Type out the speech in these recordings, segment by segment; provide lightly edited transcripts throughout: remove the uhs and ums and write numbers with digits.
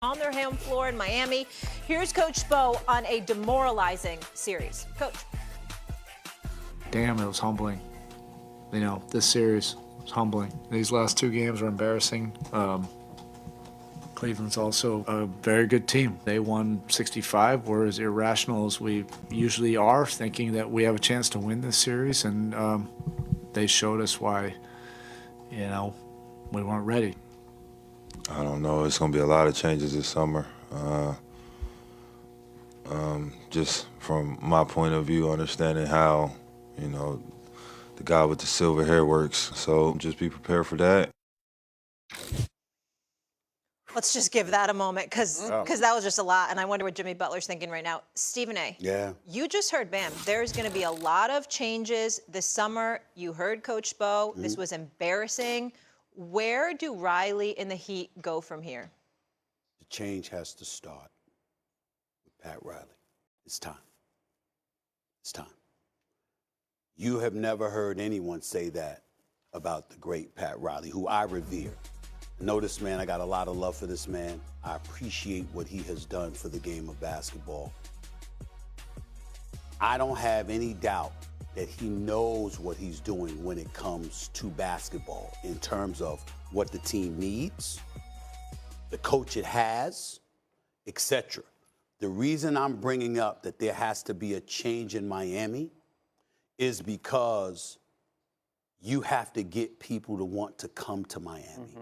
on their home floor in Miami. Here's Coach Spo on a demoralizing series. Coach. Damn, it was humbling. You know, this series was humbling. These last two games were embarrassing. Cleveland's also a very good team. They won 65. We're as irrational as we usually are, thinking that we have a chance to win this series, and they showed us why, you know, we weren't ready. I don't know. It's going to be a lot of changes this summer. Just from my point of view, understanding how, you know, the guy with the silver hair works. So just be prepared for that. Let's just give that a moment, because that was just a lot, and I wonder what Jimmy Butler's thinking right now. Stephen A. Yeah. You just heard Bam. There's going to be a lot of changes this summer. You heard Coach Spo. This was embarrassing. Where do Riley and the Heat go from here? The change has to start with Pat Riley. It's time. It's time. You have never heard anyone say that about the great Pat Riley, who I revere. Know this man, I got a lot of love for this man. I appreciate what he has done for the game of basketball. I don't have any doubt that he knows what he's doing when it comes to basketball in terms of what the team needs, the coach it has, etc. The reason I'm bringing up that there has to be a change in Miami is because you have to get people to want to come to Miami.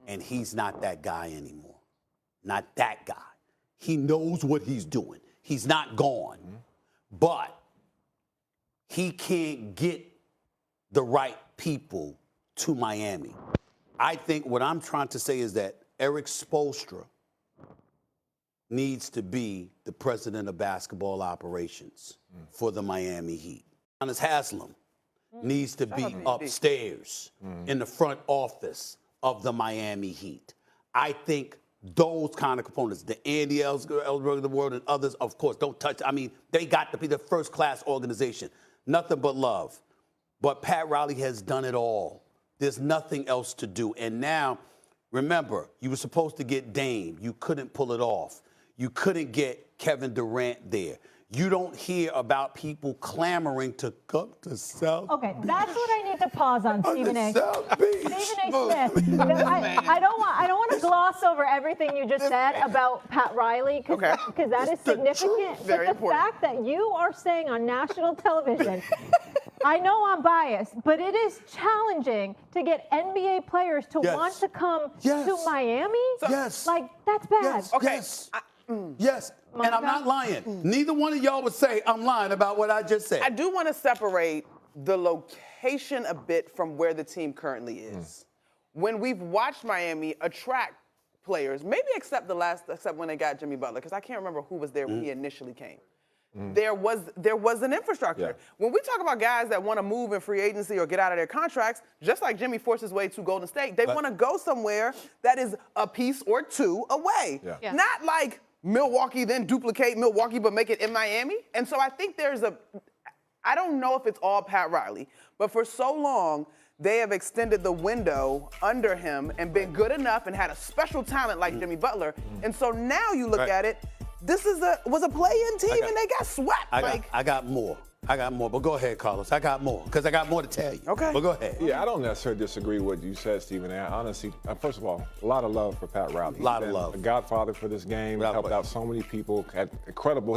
And he's not that guy anymore. Not that guy. He knows what he's doing. He's not gone. But he can't get the right people to Miami. I think what I'm trying to say is that Eric Spoelstra needs to be the president of basketball operations for the Miami Heat. Giannis Haslam needs to be upstairs in the front office of the Miami Heat. I think those kind of components, the Andy Ellsberg of the world and others, of course, don't touch. I mean, they got to be the first-class organization. Nothing but love. But Pat Riley has done it all. There's nothing else to do. And now, remember, you were supposed to get Dame. You couldn't pull it off. You couldn't get Kevin Durant there. You don't hear about people clamoring to come to South. Okay, that's what I need to pause on, Stephen A. South Beach. Stephen A. Smith. I don't want to gloss over everything you just said about Pat Riley, because that is significant. Very but the fact that you are saying on national television, I know I'm biased, but it is challenging to get NBA players to want to come to Miami. Yes. Like, that's bad. Yes. Okay. Yes. Yes. And I'm not lying. Neither one of y'all would say I'm lying about what I just said. I do want to separate the location a bit from where the team currently is. When we've watched Miami attract players, maybe except when they got Jimmy Butler, because I can't remember who was there when he initially came. There was an infrastructure. When we talk about guys that want to move in free agency or get out of their contracts, just like Jimmy forced his way to Golden State, they want to go somewhere that is a piece or two away. Not like Milwaukee, then duplicate Milwaukee, but make it in Miami. And so I think I don't know if it's all Pat Riley, but for so long, they have extended the window under him and been good enough and had a special talent like Jimmy Butler. And so now you look at it, this was a play-in team and they got swept. I got more. But go ahead, Carlos. I got more, because I got more to tell you. Okay. But go ahead. Yeah, I don't necessarily disagree with what you said, Stephen. I honestly, first of all, a lot of love for Pat Riley. A lot of love. A godfather for this game. Helped out so many people. Had incredible.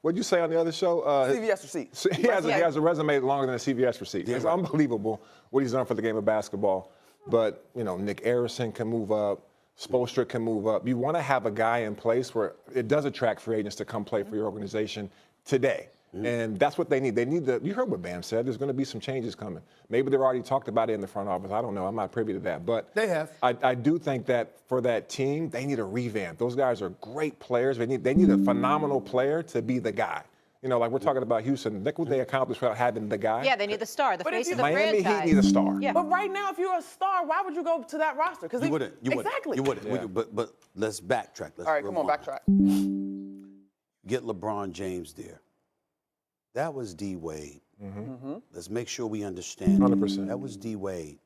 What'd you say on the other show? CVS receipt. He has a resume longer than a CVS receipt. It's unbelievable what he's done for the game of basketball. But, you know, Nick Arison can move up. Spoelstra can move up. You want to have a guy in place where it does attract free agents to come play for your organization today. And that's what they need. You heard what Bam said. There's going to be some changes coming. Maybe they've already talked about it in the front office. I don't know. I'm not privy to that. But they have. I do think that for that team, they need a revamp. Those guys are great players. They need a phenomenal player to be the guy. You know, like we're talking about Houston. Look what they accomplished without having the guy. Yeah, they need the star, the face of the Miami franchise. Heat need a star. Yeah. But right now, if you're a star, why would you go to that roster? You wouldn't. Exactly. You wouldn't. Yeah. But let's backtrack. All right, come on, backtrack. Get LeBron James there. That was D. Wade. Let's make sure we understand. 100%. That was D. Wade.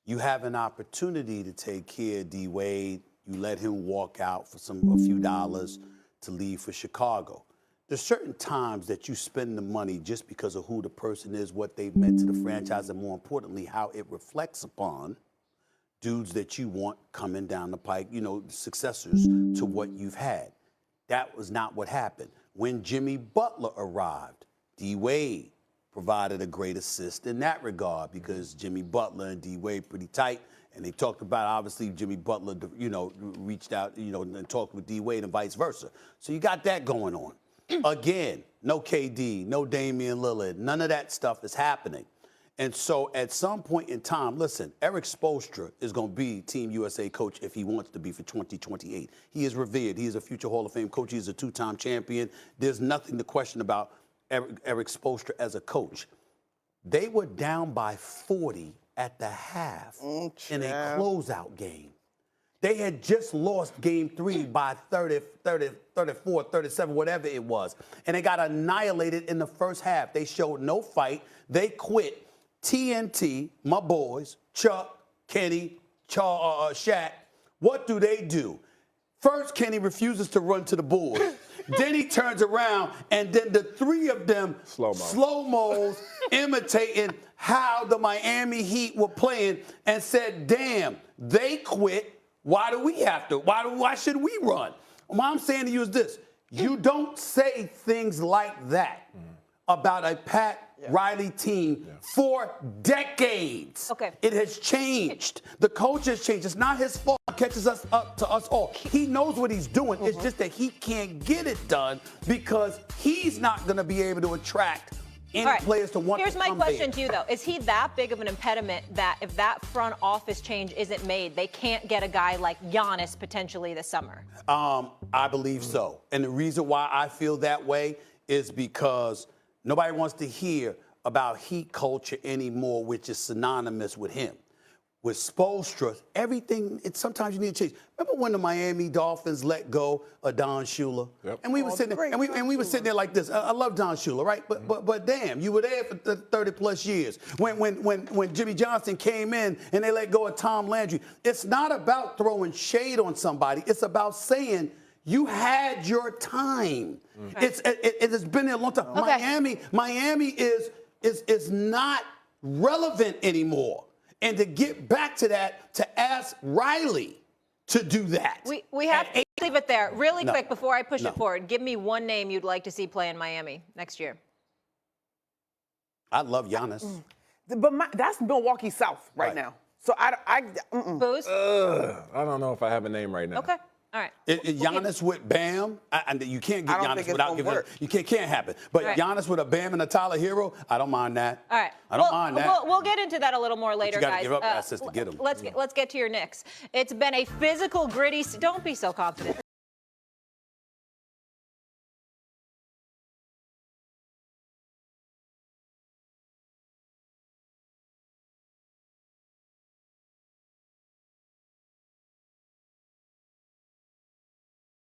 You have an opportunity to take care of D. Wade. You You let him walk out for a few dollars to leave for Chicago. There's certain times that you spend the money just because of who the person is, what they've meant to the franchise, and more importantly, how it reflects upon dudes that you want coming down the pike, successors to what you've had. That was not what happened. When Jimmy Butler arrived, D-Wade provided a great assist in that regard because Jimmy Butler and D-Wade pretty tight. And they talked about, obviously, Jimmy Butler, reached out, and talked with D-Wade and vice versa. So you got that going on. Again, no KD, no Damian Lillard. None of that stuff is happening. And so at some point in time, listen, Eric Spoelstra is going to be Team USA coach if he wants to be for 2028. He is revered. He is a future Hall of Fame coach. He is a two-time champion. There's nothing to question about Eric Spoelstra as a coach. They were down by 40 at the half in a closeout game. They had just lost game 3 by 30, 34, 37, whatever it was. And they got annihilated in the first half. They showed no fight. They quit. TNT, my boys, Chuck, Kenny, Shaq, what do? First, Kenny refuses to run to the board. Then he turns around, and then the three of them slow-mos imitating how the Miami Heat were playing and said, damn, they quit. Why do we have to? Why should we run? What I'm saying to you is this. You don't say things like that about a Pat Riley team for decades. Okay. It has changed. The coach has changed. It's not his fault. It catches us up to us all. He knows what he's doing. It's just that he can't get it done because he's not going to be able to attract any players to want to come. Here's my question to you, though. Is he that big of an impediment that if that front office change isn't made, they can't get a guy like Giannis potentially this summer? I believe so. And the reason why I feel that way is because nobody wants to hear about Heat culture anymore, which is synonymous with him. With Spoelstra, everything, sometimes you need to change. Remember when the Miami Dolphins let go of Don Shula? Yep. And we were sitting there, and we were sitting there like this. I love Don Shula, right? But damn, you were there for 30 plus years. When Jimmy Johnson came in and they let go of Tom Landry, it's not about throwing shade on somebody. It's about saying you had your time. It has been there a long time. Okay. Miami is not relevant anymore. And to get back to that, to ask Riley to do that. We have to leave it there. Really quick before I push it forward, give me one name you'd like to see play in Miami next year. I love Giannis. But that's Milwaukee South right now. So Booze? I don't know if I have a name right now. Okay. All right. Giannis with Bam, and you can't get Giannis without giving it. You can't happen. But Giannis with a Bam and a Tyler Hero, I don't mind that. All right. I don't mind that. We'll get into that a little more later, but you guys. Give up assets to get them. Let's get to your Knicks. It's been a physical, gritty. Don't be so confident.